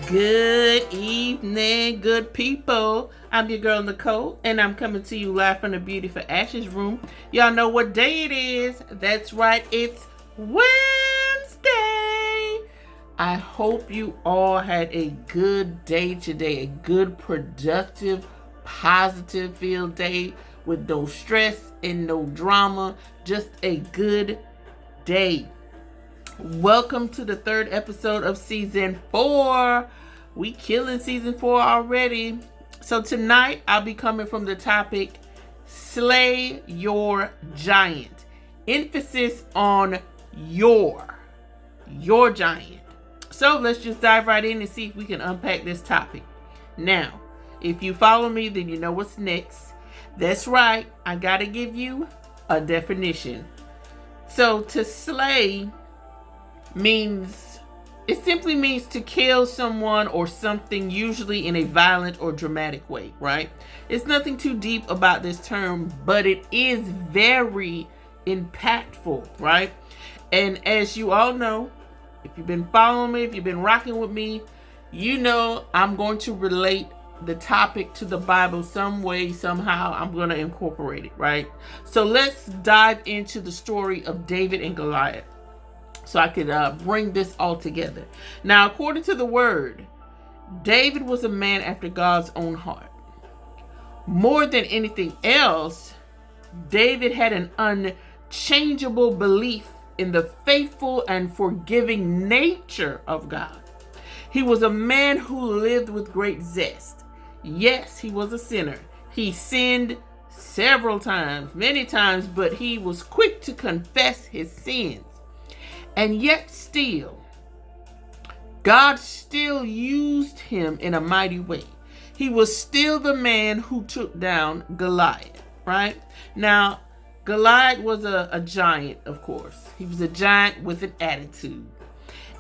Good evening, good people. I'm your girl Nicole, and I'm coming to you live from the Beauty for Ashes room. Y'all know what day it is. That's right, it's Wednesday. I hope you all had a good day today, a good, productive, positive filled day with no stress and no drama. Just a good day. Welcome to the third episode of season 4. We killing season 4 already. So tonight I'll be coming from the topic Slay Your Giant. Emphasis on your giant. So let's just dive right in and see if we can unpack this topic. Now, if you follow me, then you know what's next. That's right, I gotta give you a definition. So to slay simply means to kill someone or something, usually in a violent or dramatic way, right? It's nothing too deep about this term, but it is very impactful, right? And as you all know, if you've been following me, if you've been rocking with me, you know I'm going to relate the topic to the Bible some way, somehow. I'm going to incorporate it, right? So let's dive into the story of David and Goliath, so I could bring this all together. Now, according to the word, David was a man after God's own heart. More than anything else, David had an unchangeable belief in the faithful and forgiving nature of God. He was a man who lived with great zest. Yes, he was a sinner. He sinned several times, many times, but he was quick to confess his sins. And yet still, God still used him in a mighty way. He was still the man who took down Goliath, right? Now, Goliath was a giant, of course. He was a giant with an attitude.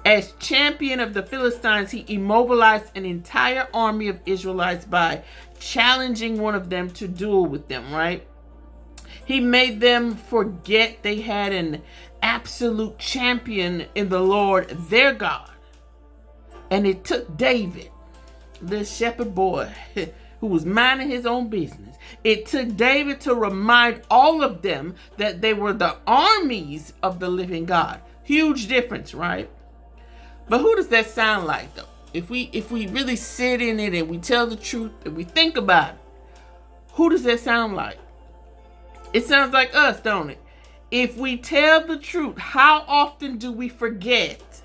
As champion of the Philistines, he immobilized an entire army of Israelites by challenging one of them to duel with them, right? He made them forget they had an absolute champion in the Lord, their God. And it took David, the shepherd boy who was minding his own business. It took David to remind all of them that they were the armies of the living God. Huge difference, right? But who does that sound like, though? If we really sit in it and we tell the truth and we think about it, who does that sound like? It sounds like us, don't it? If we tell the truth, how often do we forget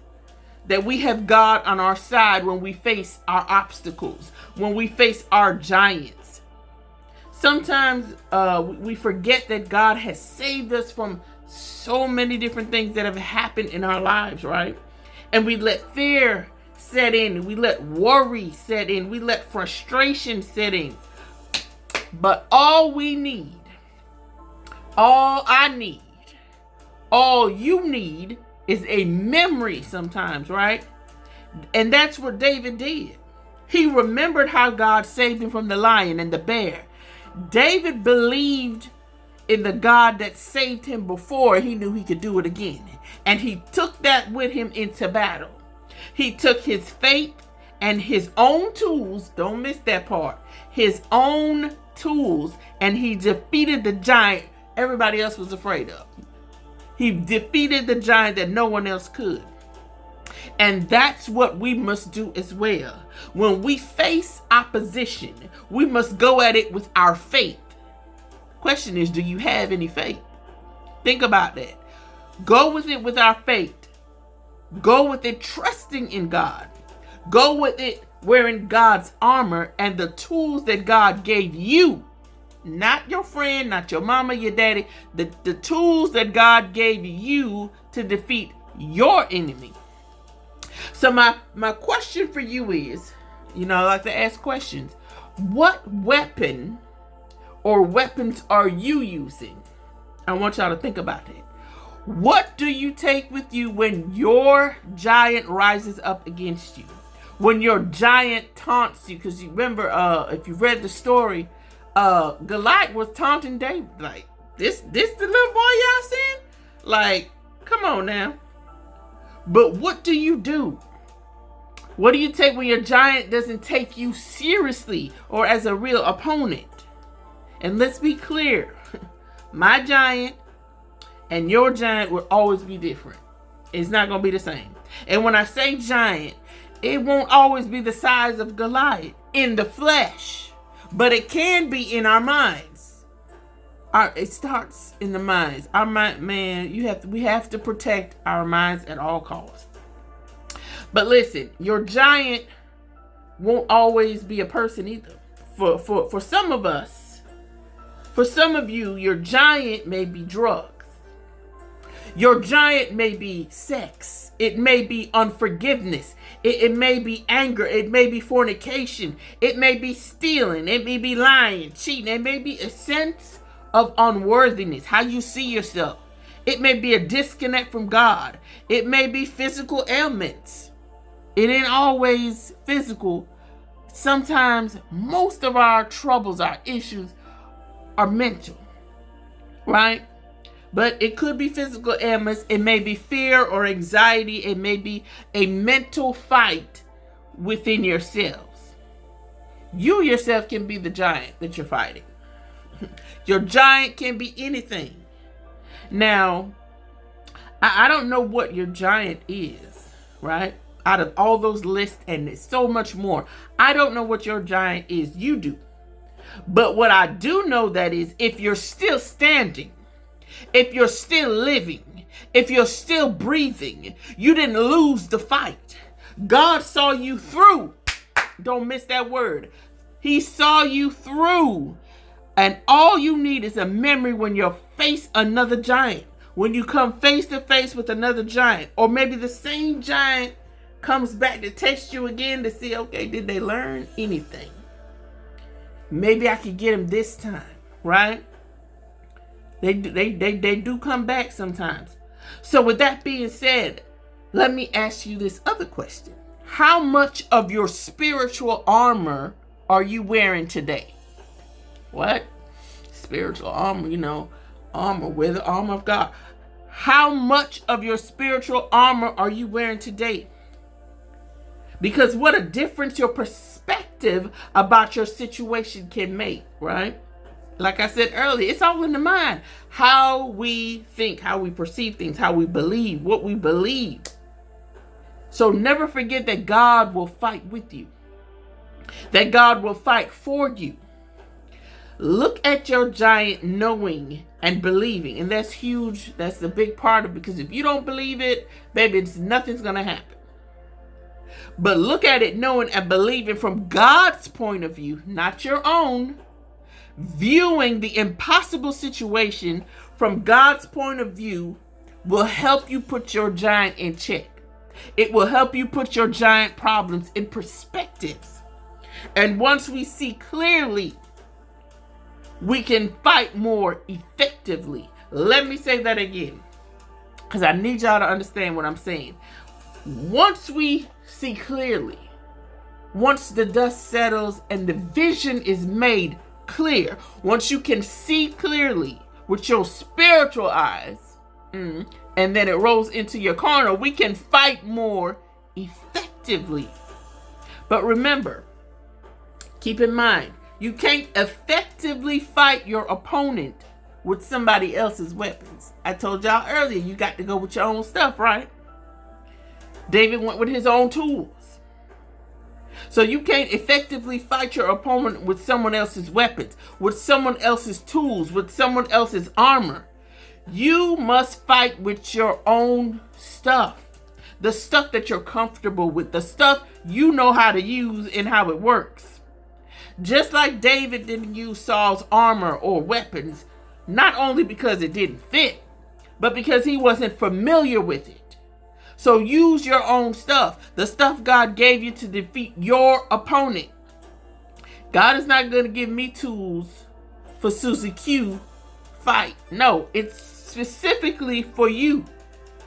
that we have God on our side when we face our obstacles, when we face our giants? Sometimes we forget that God has saved us from so many different things that have happened in our lives, right? And we let fear set in, we let worry set in, we let frustration set in. But all I need, all you need is a memory sometimes, right? And that's what David did. He remembered how God saved him from the lion and the bear. David believed in the God that saved him before. He knew he could do it again. And he took that with him into battle. He took his faith and his own tools, don't miss that part, his own tools, and he defeated the giant everybody else was afraid of. He defeated the giant that no one else could. And that's what we must do as well. When we face opposition, we must go at it with our faith. Question is, do you have any faith? Think about that. Go with it with our faith. Go with it trusting in God. Go with it wearing God's armor and the tools that God gave you. Not your friend, not your mama, your daddy. The tools that God gave you to defeat your enemy. So my question for you is, I like to ask questions. What weapon or weapons are you using? I want y'all to think about it. What do you take with you when your giant rises up against you? When your giant taunts you? Because you remember, if you read the story, Goliath was taunting David like, this the little boy y'all seen? Like, come on now. But what do you do What do you take when your giant doesn't take you seriously or as a real opponent? And let's be clear, my giant and your giant will always be different. It's not going to be the same. And when I say giant, it won't always be the size of Goliath in the flesh, but it can be in our minds. It starts in the minds. Our mind, man, we have to protect our minds at all costs. But listen, your giant won't always be a person either. For some of us, for some of you, your giant may be drugs. Your giant may be sex. It may be unforgiveness. It may be anger. It may be fornication. It may be stealing. It may be lying, cheating. It may be a sense of unworthiness, how you see yourself. It may be a disconnect from God. It may be physical ailments. It ain't always physical. Sometimes most of our troubles, our issues are mental, right? But it could be physical ailments. It may be fear or anxiety. It may be a mental fight within yourselves. You yourself can be the giant that you're fighting. Your giant can be anything. Now, I don't know what your giant is, right? Out of all those lists, and there's so much more. I don't know what your giant is. You do. But what I do know that is, if you're still standing, if you're still living, if you're still breathing, you didn't lose the fight. God saw you through. Don't miss that word. He saw you through. And all you need is a memory when you face another giant. When you come face to face with another giant. Or maybe the same giant comes back to test you again to see, okay, did they learn anything? Maybe I could get them this time, right? They do come back sometimes. So with that being said, let me ask you this other question. How much of your spiritual armor are you wearing today? What? Spiritual armor, armor, wear the armor of God. How much of your spiritual armor are you wearing today? Because what a difference your perspective about your situation can make, right? Like I said earlier, it's all in the mind. How we think, how we perceive things, how we believe, what we believe. So never forget that God will fight with you. That God will fight for you. Look at your giant knowing and believing. And that's huge. That's a big part of it. Because if you don't believe it, baby, nothing's going to happen. But look at it knowing and believing from God's point of view, not your own. Viewing the impossible situation from God's point of view will help you put your giant in check. It will help you put your giant problems in perspectives. And once we see clearly, we can fight more effectively. Let me say that again, because I need y'all to understand what I'm saying. Once we see clearly, once the dust settles and the vision is made clear, once you can see clearly with your spiritual eyes, and then it rolls into your carnal, we can fight more effectively. But remember, keep in mind, you can't effectively fight your opponent with somebody else's weapons. I told y'all earlier, you got to go with your own stuff, right? David went with his own tools. So you can't effectively fight your opponent with someone else's weapons, with someone else's tools, with someone else's armor. You must fight with your own stuff. The stuff that you're comfortable with, the stuff you know how to use and how it works. Just like David didn't use Saul's armor or weapons, not only because it didn't fit, but because he wasn't familiar with it. So use your own stuff, the stuff God gave you to defeat your opponent. God is not going to give me tools for Susie Q fight. No, it's specifically for you,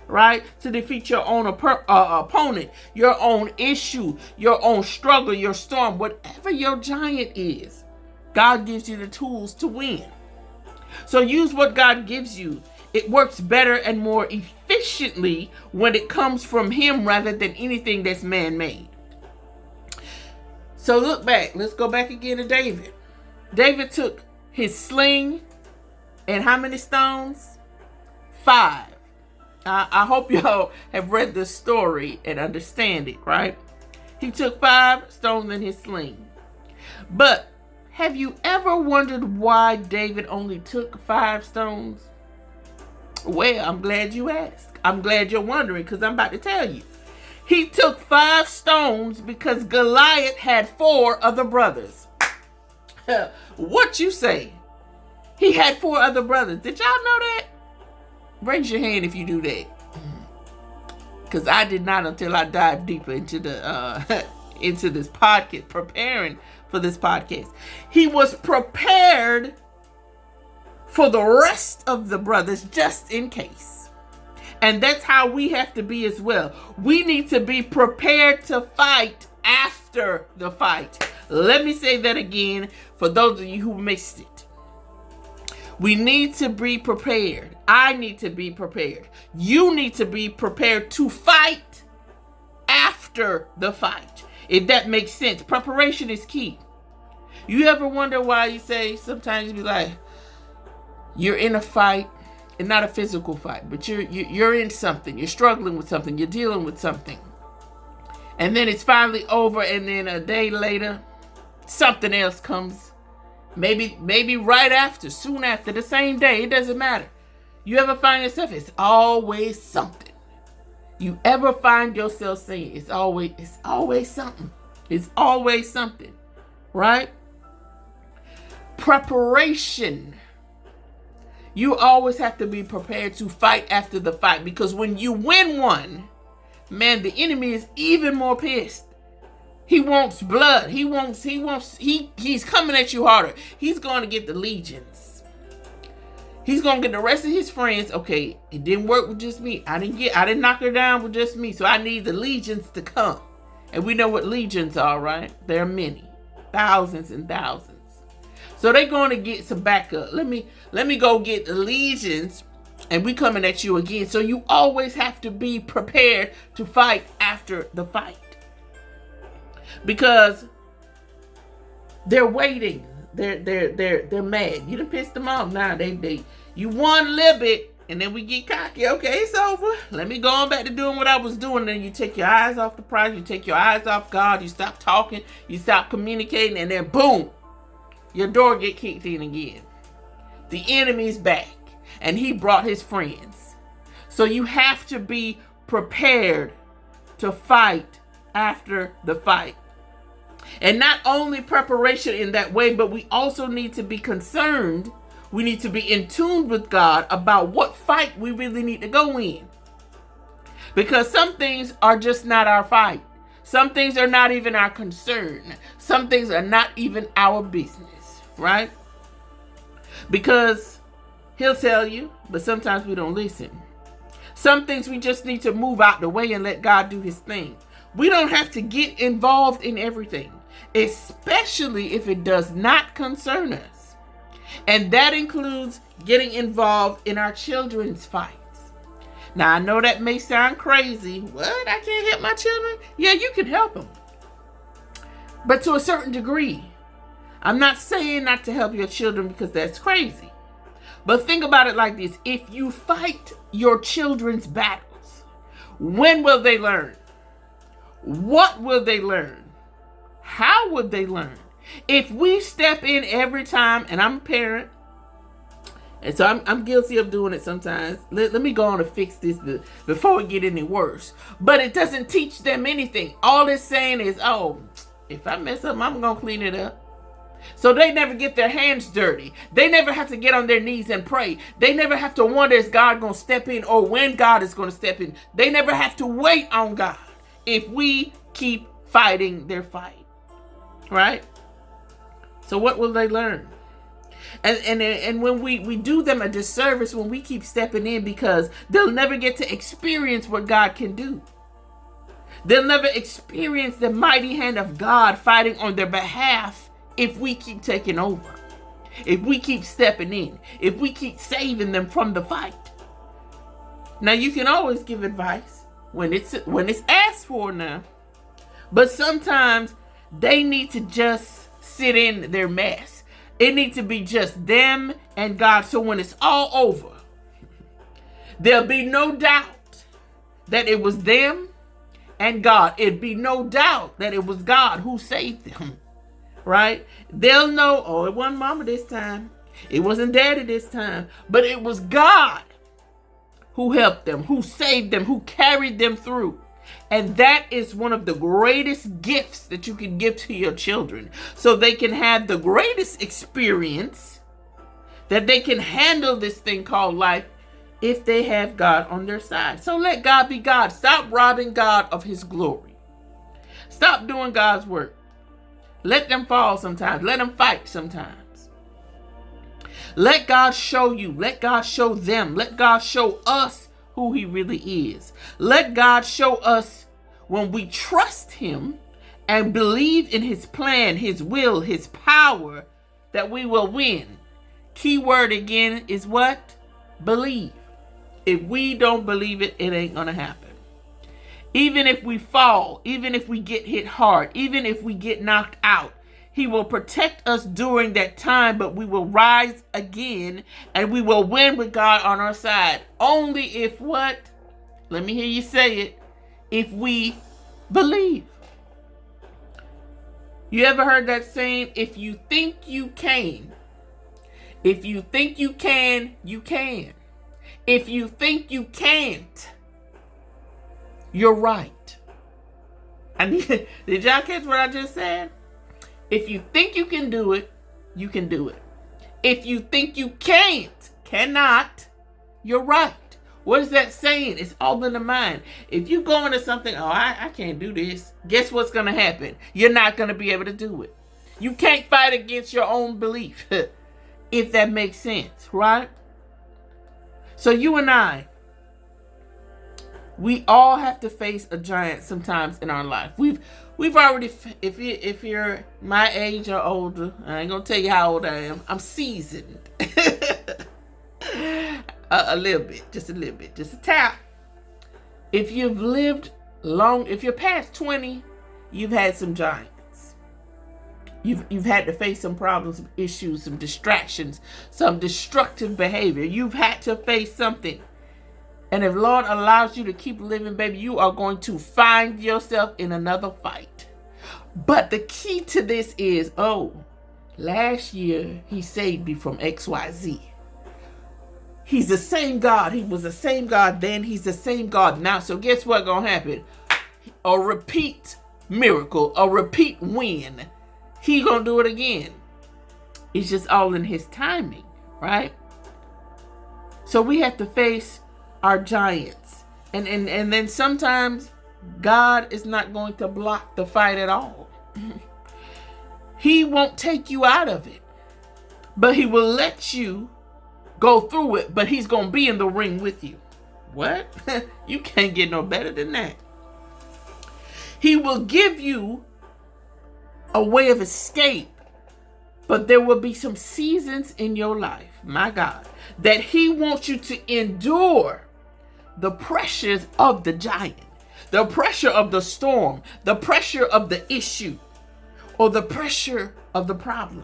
right? To defeat your own opponent, your own issue, your own struggle, your storm, whatever your giant is. God gives you the tools to win. So use what God gives you. It works better and more efficiently when it comes from Him rather than anything that's man-made. So look back. Let's go back again to David. David took his sling and how many stones? 5. I hope y'all have read this story and understand it, right? He took 5 stones in his sling. But have you ever wondered why David only took 5 stones? Well, I'm glad you asked. I'm glad you're wondering, because I'm about to tell you. He took 5 stones because Goliath had 4 other brothers. What you say? He had 4 other brothers. Did y'all know that? Raise your hand if you do that. Because I did not until I dived deeper into the into this podcast, preparing for this podcast. He was prepared for the rest of the brothers just in case. And that's how we have to be as well. We need to be prepared to fight after the fight. Let me say that again for those of you who missed it. We need to be prepared. I need to be prepared. You need to be prepared to fight after the fight. If that makes sense. Preparation is key. You ever wonder why you say, sometimes you be like, you're in a fight, and not a physical fight, but you're in something. You're struggling with something. You're dealing with something. And then it's finally over, and then a day later, something else comes. Maybe right after, soon after, the same day. It doesn't matter. You ever find yourself, it's always something. You ever find yourself saying, it's always something. It's always something. Right? Preparation. You always have to be prepared to fight after the fight, because when you win one, man, the enemy is even more pissed. He wants blood. He's coming at you harder. He's going to get the legions. He's going to get the rest of his friends. Okay, it didn't work with just me. I didn't knock her down with just me. So I need the legions to come. And we know what legions are, right? There are many. Thousands and thousands. So they're going to get some backup. Let me go get the legions, and we coming at you again. So you always have to be prepared to fight after the fight. Because they're waiting. They're mad. You done pissed them off. Now you won a little bit, and then we get cocky. Okay, it's over. Let me go on back to doing what I was doing. Then you take your eyes off the prize. You take your eyes off God. You stop talking. You stop communicating, and then boom, your door get kicked in again. The enemy's back, and he brought his friends. So you have to be prepared to fight after the fight. And not only preparation in that way, but we also need to be concerned. We need to be in tune with God about what fight we really need to go in. Because some things are just not our fight. Some things are not even our concern. Some things are not even our business, right? Because he'll tell you, but sometimes we don't listen. Some things we just need to move out the way and let God do his thing. We don't have to get involved in everything, especially if it does not concern us. And that includes getting involved in our children's fights. Now, I know that may sound crazy. What? I can't help my children? Yeah, you can help them. But to a certain degree. I'm not saying not to help your children because that's crazy. But think about it like this. If you fight your children's battles, when will they learn? What will they learn? How would they learn? If we step in every time, and I'm a parent, and so I'm guilty of doing it sometimes. Let me go on and fix this before it get any worse. But it doesn't teach them anything. All it's saying is, oh, if I mess up, I'm going to clean it up. So they never get their hands dirty. They never have to get on their knees and pray. They never have to wonder, is God going to step in, or when God is going to step in. They never have to wait on God if we keep fighting their fight. Right? So what will they learn? And when we do them a disservice when we keep stepping in, because they'll never get to experience what God can do. They'll never experience the mighty hand of God fighting on their behalf if we keep taking over. If we keep stepping in. If we keep saving them from the fight. Now, you can always give advice when it's asked for now. But sometimes They need to just sit in their mess. It needs to be just them and God. So when it's all over, there'll be no doubt that it was them and God. It'd be no doubt that it was God who saved them, right? They'll know, oh, it wasn't mama this time. It wasn't daddy this time. But it was God who helped them, who saved them, who carried them through. And that is one of the greatest gifts that you can give to your children, so they can have the greatest experience, that they can handle this thing called life if they have God on their side. So let God be God. Stop robbing God of his glory. Stop doing God's work. Let them fall sometimes. Let them fight sometimes. Let God show you. Let God show them. Let God show us who he really is. Let God show us when we trust him and believe in his plan, his will, his power, that we will win. Key word again is what? Believe. If we don't believe it, it ain't gonna happen. Even if we fall, even if we get hit hard, even if we get knocked out, he will protect us during that time, but we will rise again and we will win with God on our side. Only if what? Let me hear you say it. If we believe. You ever heard that saying? If you think you can. If you think you can, you can. If you think you can't, you're right. Did y'all catch what I just said? If you think you can do it, you can do it. If you think you cannot, you're right. What is that saying? It's all in the mind. If you go into something, oh, I can't do this, guess what's going to happen? You're not going to be able to do it. You can't fight against your own belief, if that makes sense, right? So you and I, we all have to face a giant sometimes in our life. We've already, if you're my age or older, I ain't gonna tell you how old I am. I'm seasoned. a little bit, just a tap. If you've lived long, if you're past 20, you've had some giants. You've had to face some problems, some issues, some distractions, some destructive behavior. You've had to face something. And if Lord allows you to keep living, baby, you are going to find yourself in another fight. But the key to this is, last year he saved me from XYZ. He's the same God. He was the same God then. He's the same God now. So guess what's going to happen? A repeat miracle, a repeat win. He going to do it again. It's just all in his timing, right? So we have to face our giants. And then sometimes God is not going to block the fight at all. He won't take you out of it, but he will let you go through it, but he's going to be in the ring with you. What? You can't get no better than that. He will give you a way of escape, but there will be some seasons in your life, my God, that he wants you to endure the pressures of the giant, the pressure of the storm, the pressure of the issue, or the pressure of the problem.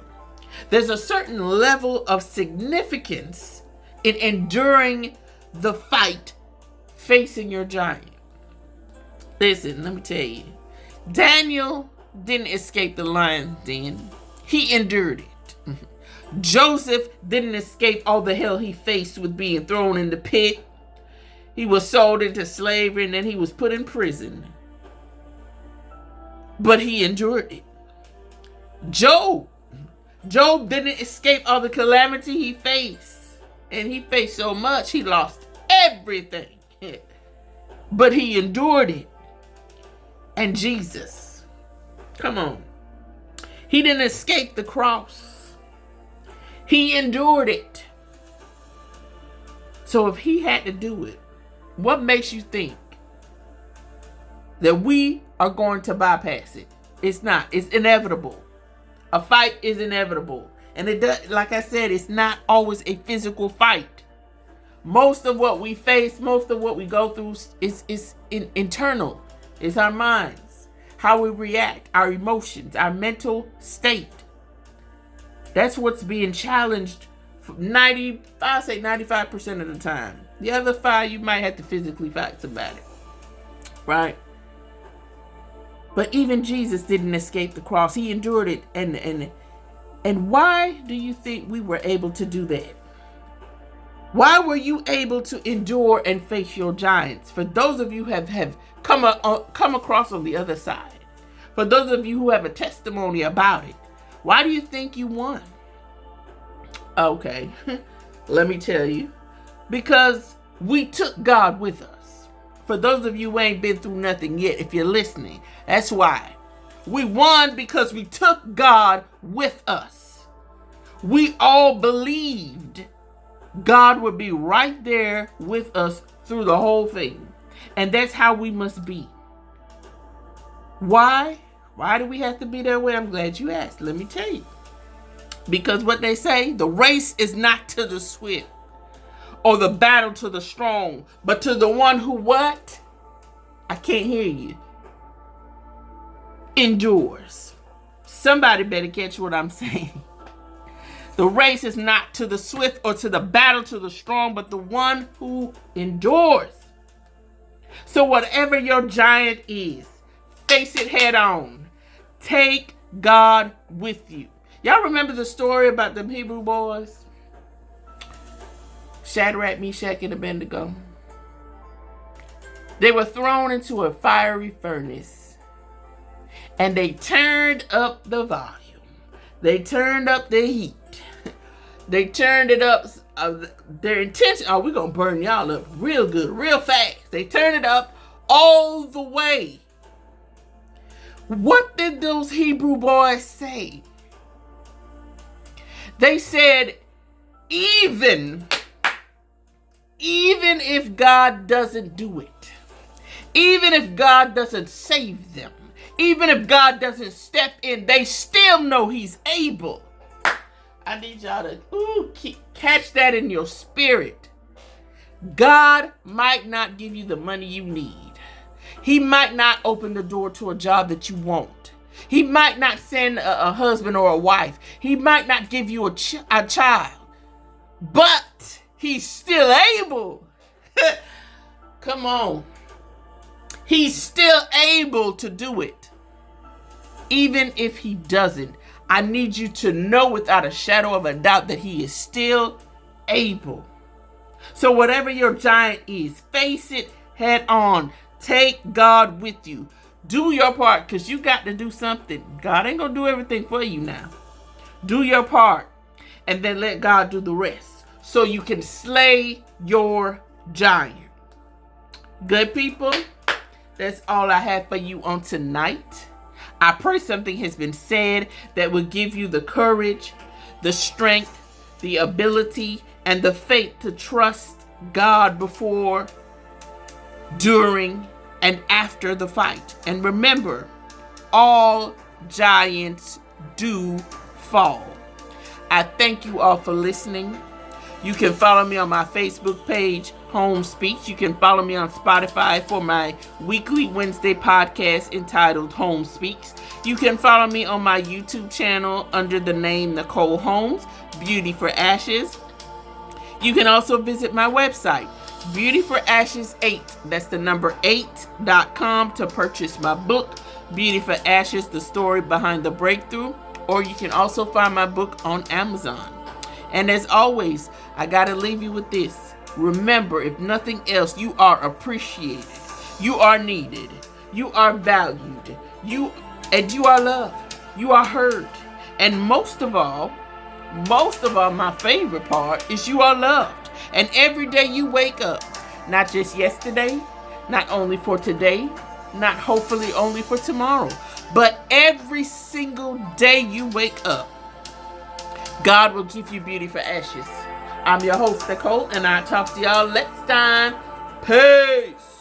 There's a certain level of significance in enduring the fight facing your giant. Listen, let me tell you, Daniel didn't escape the lion's den. He endured it. Joseph didn't escape all the hell he faced with being thrown in the pit. He was sold into slavery and then he was put in prison. But he endured it. Job didn't escape all the calamity he faced. And he faced so much, he lost everything. But he endured it. And Jesus, come on. He didn't escape the cross. He endured it. So if he had to do it, what makes you think that we are going to bypass it? It's not. It's inevitable. A fight is inevitable. And it does, like I said, it's not always a physical fight. Most of what we face, most of what we go through is internal. It's our minds. how we react, our emotions, our mental state. That's what's being challenged 95% of the time. The other 5, you might have to physically fight somebody, right? But even Jesus didn't escape the cross. He endured it. And why do you think we were able to do that? Why were you able to endure and face your giants? For those of you who have come across on the other side, for those of you who have a testimony about it, why do you think you won? Okay, let me tell you. Because we took God with us. For those of you who ain't been through nothing yet, if you're listening, that's why. We won because we took God with us. We all believed God would be right there with us through the whole thing. And that's how we must be. Why? Why do we have to be that way? I'm glad you asked. Let me tell you. Because what they say, the race is not to the swift or the battle to the strong, but to the one who what? I can't hear you. Endures. Somebody better catch what I'm saying. The race is not to the swift or to the battle to the strong, but the one who endures. So whatever your giant is, face it head on. Take God with you. Y'all remember the story about them Hebrew boys? Shadrach, Meshach, and Abednego. They were thrown into a fiery furnace. And they turned up the volume. They turned up the heat. They turned it up. Their intention, we're going to burn y'all up real good, real fast. They turned it up all the way. What did those Hebrew boys say? They said, even if God doesn't do it, even if God doesn't save them, even if God doesn't step in, they still know he's able. I need y'all to catch that in your spirit. God might not give you the money you need. He might not open the door to a job that you want. He might not send a husband or a wife. He might not give you a child. But he's still able. Come on. He's still able to do it. Even if he doesn't, I need you to know without a shadow of a doubt that he is still able. So whatever your giant is, face it head on. Take God with you. Do your part, because you got to do something. God ain't going to do everything for you now. Do your part, and then let God do the rest, so you can slay your giant. Good people, that's all I have for you on tonight. I pray something has been said that will give you the courage, the strength, the ability, and the faith to trust God before, during, and after the fight. And remember, all giants do fall. I thank you all for listening. You can follow me on my Facebook page, Home Speaks. You can follow me on Spotify for my weekly Wednesday podcast entitled Home Speaks. You can follow me on my YouTube channel under the name Nicole Holmes, Beauty for Ashes. You can also visit my website, Beauty for Ashes 8. That's the number 8.com to purchase my book, Beauty for Ashes, The Story Behind the Breakthrough. Or you can also find my book on Amazon. And as always, I gotta leave you with this. Remember, if nothing else, you are appreciated. You are needed. You are valued. You are loved. You are heard. And most of all, my favorite part is you are loved. And every day you wake up, not just yesterday, not only for today, not hopefully only for tomorrow, but every single day you wake up, God will give you beauty for ashes. I'm your host, Nicole, and I'll talk to y'all next time. Peace.